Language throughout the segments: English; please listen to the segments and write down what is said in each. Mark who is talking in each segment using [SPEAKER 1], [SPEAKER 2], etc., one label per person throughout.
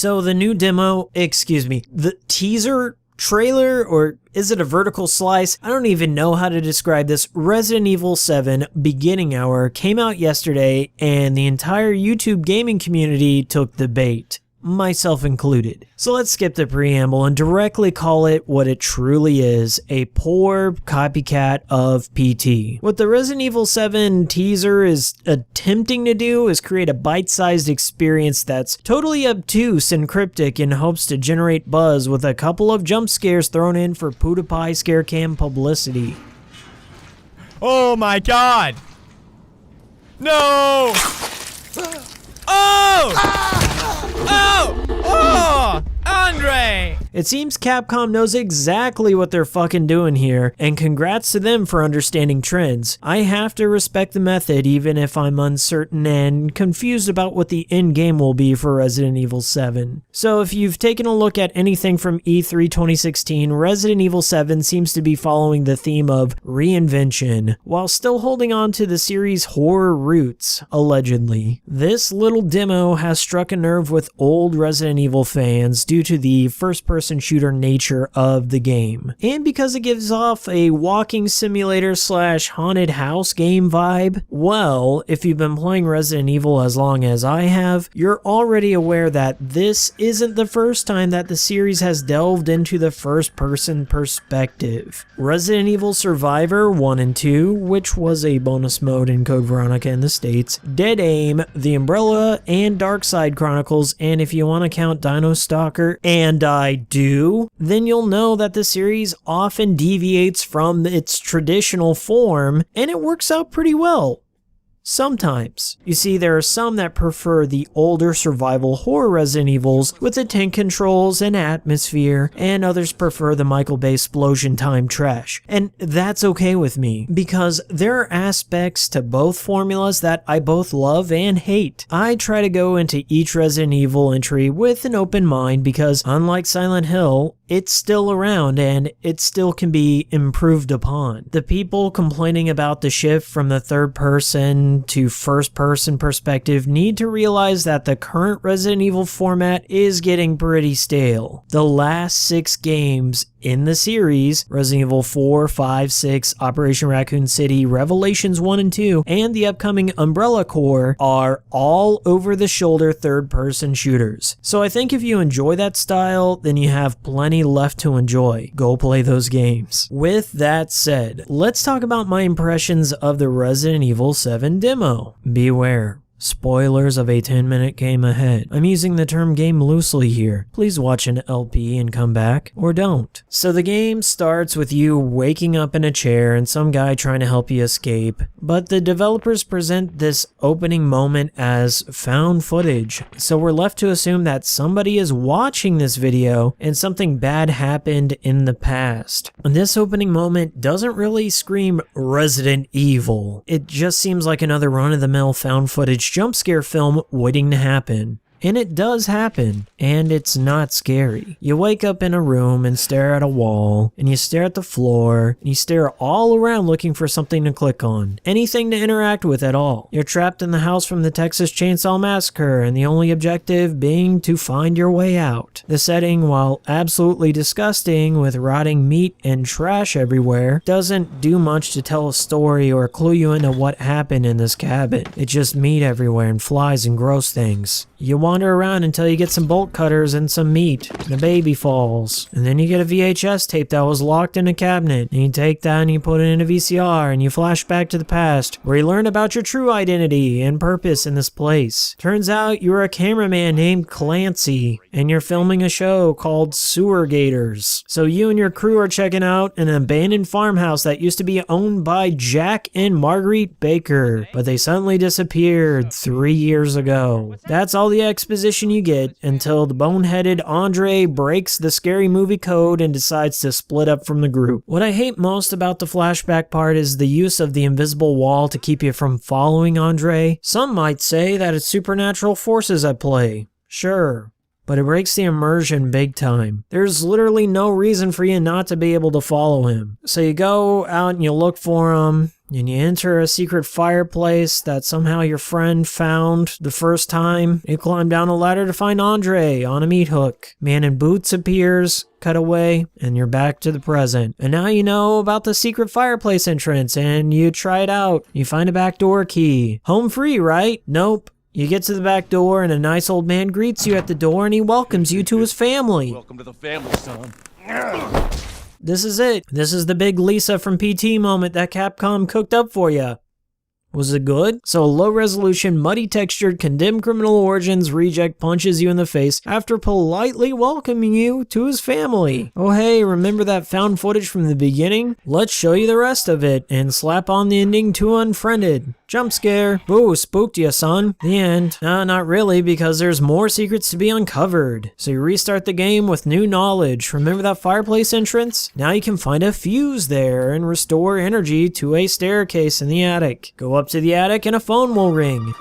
[SPEAKER 1] So the new demo, the teaser trailer, or is it a vertical slice? I don't even know how to describe this. Resident Evil 7 Beginning Hour came out yesterday, and the entire YouTube gaming community took the bait, myself included. So let's skip the preamble and directly call it what it truly is, a poor copycat of PT. What the Resident Evil 7 teaser is attempting to do is create a bite-sized experience that's totally obtuse and cryptic in hopes to generate buzz with a couple of jump scares thrown in for PewDiePie scare cam publicity.
[SPEAKER 2] Oh my god! No! Oh! Oh! Oh! Andre!
[SPEAKER 1] It seems Capcom knows exactly what they're fucking doing here, and congrats to them for understanding trends. I have to respect the method even if I'm uncertain and confused about what the end game will be for Resident Evil 7. So if you've taken a look at anything from E3 2016, Resident Evil 7 seems to be following the theme of reinvention, while still holding on to the series' horror roots, allegedly. This little demo has struck a nerve with old Resident Evil fans due to the first-person shooter nature of the game, and because it gives off a walking simulator / haunted house game vibe. Well, if you've been playing Resident Evil as long as I have, you're already aware that this isn't the first time that the series has delved into the first-person perspective. Resident Evil Survivor 1 and 2, which was a bonus mode in Code Veronica in the States, Dead Aim, The Umbrella, and Dark Side Chronicles, and if you want to count Dino Stalker, and I do, then you'll know that the series often deviates from its traditional form, and it works out pretty well. Sometimes. You see, there are some that prefer the older survival horror Resident Evils with the tank controls and atmosphere, and others prefer the Michael Bay explosion time trash. And that's okay with me, because there are aspects to both formulas that I both love and hate. I try to go into each Resident Evil entry with an open mind because, unlike Silent Hill, it's still around and it still can be improved upon. The people complaining about the shift from the third person to first person perspective need to realize that the current Resident Evil format is getting pretty stale. The last 6 games in the series, Resident Evil 4, 5, 6, Operation Raccoon City, Revelations 1 and 2, and the upcoming Umbrella Corps, are all over-the-shoulder third-person shooters. So I think if you enjoy that style, then you have plenty left to enjoy. Go play those games. With that said, let's talk about my impressions of the Resident Evil 7 demo. Beware. Spoilers of a 10-minute game ahead. I'm using the term game loosely here. Please watch an LP and come back, or don't. So the game starts with you waking up in a chair and some guy trying to help you escape, but the developers present this opening moment as found footage, so we're left to assume that somebody is watching this video and something bad happened in the past. And this opening moment doesn't really scream Resident Evil. It just seems like another run-of-the-mill found footage jump scare film waiting to happen. And it does happen, and it's not scary. You wake up in a room and stare at a wall, and you stare at the floor, and you stare all around looking for something to click on. Anything to interact with at all. You're trapped in the house from the Texas Chainsaw Massacre, and the only objective being to find your way out. The setting, while absolutely disgusting with rotting meat and trash everywhere, doesn't do much to tell a story or clue you into what happened in this cabin. It's just meat everywhere and flies and gross things. You wander around until you get some bolt cutters and some meat, and a baby falls. And then you get a VHS tape that was locked in a cabinet, and you take that and you put it in a VCR, and you flash back to the past, where you learn about your true identity and purpose in this place. Turns out you're a cameraman named Clancy, and you're filming a show called Sewer Gators. So you and your crew are checking out an abandoned farmhouse that used to be owned by Jack and Marguerite Baker, but they suddenly disappeared 3 years ago. That's all the exposition you get until the boneheaded Andre breaks the scary movie code and decides to split up from the group. What I hate most about the flashback part is the use of the invisible wall to keep you from following Andre. Some might say that it's supernatural forces at play. Sure. But it breaks the immersion big time. There's literally no reason for you not to be able to follow him. So you go out and you look for him, and you enter a secret fireplace that somehow your friend found the first time. You climb down a ladder to find Andre on a meat hook. Man in boots appears, cut away, and you're back to the present. And now you know about the secret fireplace entrance, and you try it out. You find a back door key. Home free, right? Nope. You get to the back door, and a nice old man greets you at the door, and he welcomes you to his family.
[SPEAKER 3] Welcome to the family, son.
[SPEAKER 1] This is it. This is the big Lisa from PT moment that Capcom cooked up for you. Was it good? So a low-resolution, muddy-textured, condemned criminal origins reject punches you in the face after politely welcoming you to his family. Oh hey, remember that found footage from the beginning? Let's show you the rest of it, and slap on the ending to Unfriended. Jump scare. Boo, spooked ya, son. The end. Not really, because there's more secrets to be uncovered. So you restart the game with new knowledge. Remember that fireplace entrance? Now you can find a fuse there and restore energy to a staircase in the attic. Go up to the attic and a phone will ring.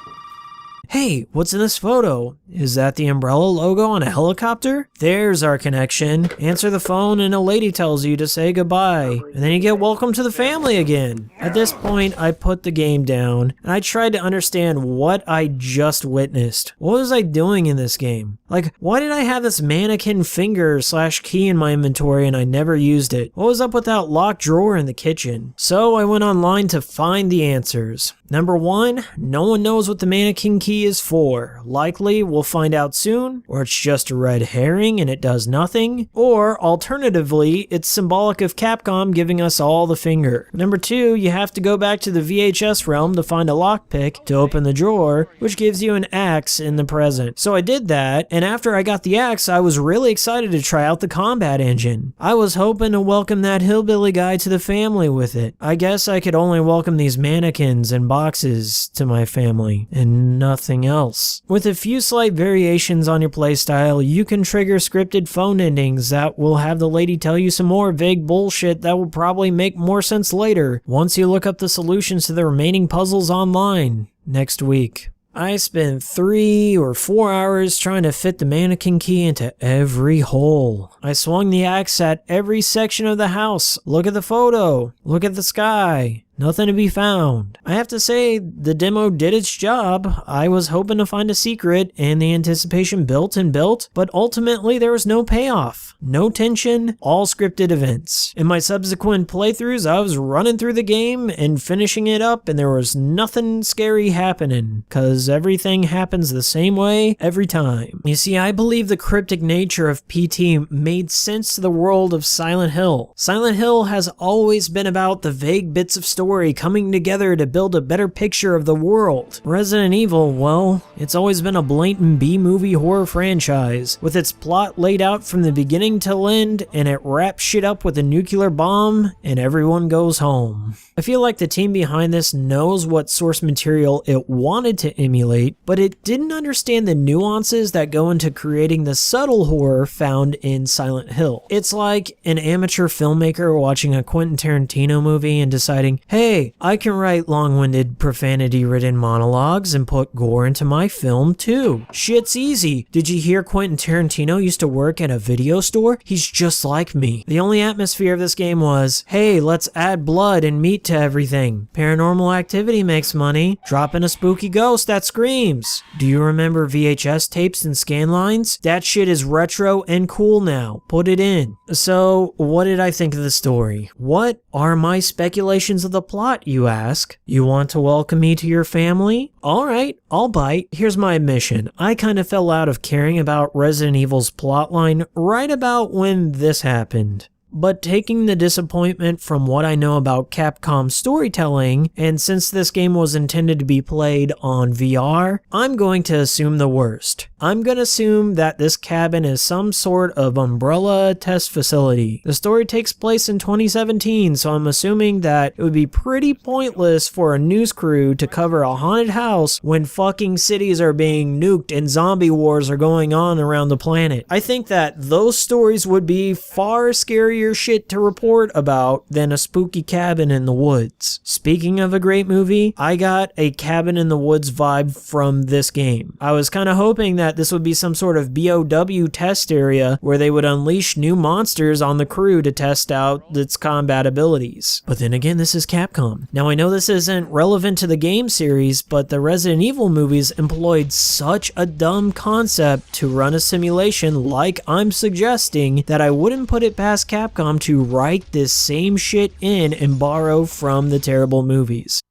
[SPEAKER 1] Hey, what's in this photo? Is that the umbrella logo on a helicopter? There's our connection. Answer the phone and a lady tells you to say goodbye. And then you get welcome to the family again. At this point, I put the game down and I tried to understand what I just witnessed. What was I doing in this game? Like, why did I have this mannequin finger / key in my inventory and I never used it? What was up with that locked drawer in the kitchen? So I went online to find the answers. Number 1, no one knows what the mannequin key is for. Likely, we'll find out soon, or it's just a red herring and it does nothing, or alternatively, it's symbolic of Capcom giving us all the finger. Number 2, you have to go back to the VHS realm to find a lockpick to open the drawer, which gives you an axe in the present. So I did that, and after I got the axe, I was really excited to try out the combat engine. I was hoping to welcome that hillbilly guy to the family with it. I guess I could only welcome these mannequins and boxes to my family, and nothing else. With a few slight variations on your playstyle, you can trigger scripted phone endings that will have the lady tell you some more vague bullshit that will probably make more sense later, once you look up the solutions to the remaining puzzles online next week. I spent 3 or 4 hours trying to fit the mannequin key into every hole. I swung the axe at every section of the house. Look at the photo. Look at the sky. Nothing to be found. I have to say, the demo did its job. I was hoping to find a secret, and the anticipation built and built, but ultimately there was no payoff. No tension, all scripted events. In my subsequent playthroughs, I was running through the game and finishing it up, and there was nothing scary happening, cause everything happens the same way every time. You see, I believe the cryptic nature of PT made sense to the world of Silent Hill. Silent Hill has always been about the vague bits of story coming together to build a better picture of the world. Resident Evil, well, it's always been a blatant B-movie horror franchise, with its plot laid out from the beginning till end, and it wraps shit up with a nuclear bomb, and everyone goes home. I feel like the team behind this knows what source material it wanted to emulate, but it didn't understand the nuances that go into creating the subtle horror found in Silent Hill. It's like an amateur filmmaker watching a Quentin Tarantino movie and deciding, hey, I can write long-winded, profanity-ridden monologues and put gore into my film too. Shit's easy. Did you hear Quentin Tarantino used to work at a video store? He's just like me. The only atmosphere of this game was, hey, let's add blood and meat to everything. Paranormal Activity makes money. Drop in a spooky ghost that screams. Do you remember VHS tapes and scan lines? That shit is retro and cool now. Put it in. So, what did I think of the story? What are my speculations of the plot, you ask? You want to welcome me to your family? Alright, I'll bite. Here's my admission. I kind of fell out of caring about Resident Evil's plotline right about when this happened. But taking the disappointment from what I know about Capcom's storytelling, and since this game was intended to be played on VR, I'm going to assume the worst. I'm going to assume that this cabin is some sort of umbrella test facility. The story takes place in 2017, so I'm assuming that it would be pretty pointless for a news crew to cover a haunted house when fucking cities are being nuked and zombie wars are going on around the planet. I think that those stories would be far scarier scarier shit to report about than a spooky cabin in the woods. Speaking of a great movie, I got a cabin in the woods vibe from this game. I was kind of hoping that this would be some sort of BOW test area where they would unleash new monsters on the crew to test out its combat abilities. But then again, this is Capcom. Now I know this isn't relevant to the game series, but the Resident Evil movies employed such a dumb concept to run a simulation like I'm suggesting that I wouldn't put it past Capcom to write this same shit in and borrow from the terrible movies.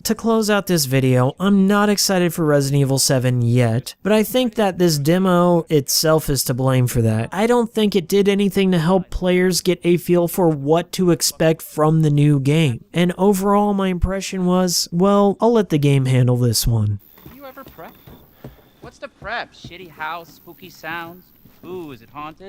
[SPEAKER 1] To close out this video, I'm not excited for Resident Evil 7 yet, but I think that this demo itself is to blame for that. I don't think it did anything to help players get a feel for what to expect from the new game. And overall, my impression was, well, I'll let the game handle this one.
[SPEAKER 3] You ever prep? What's the prep? Shitty house, spooky sounds? Ooh, is it haunted?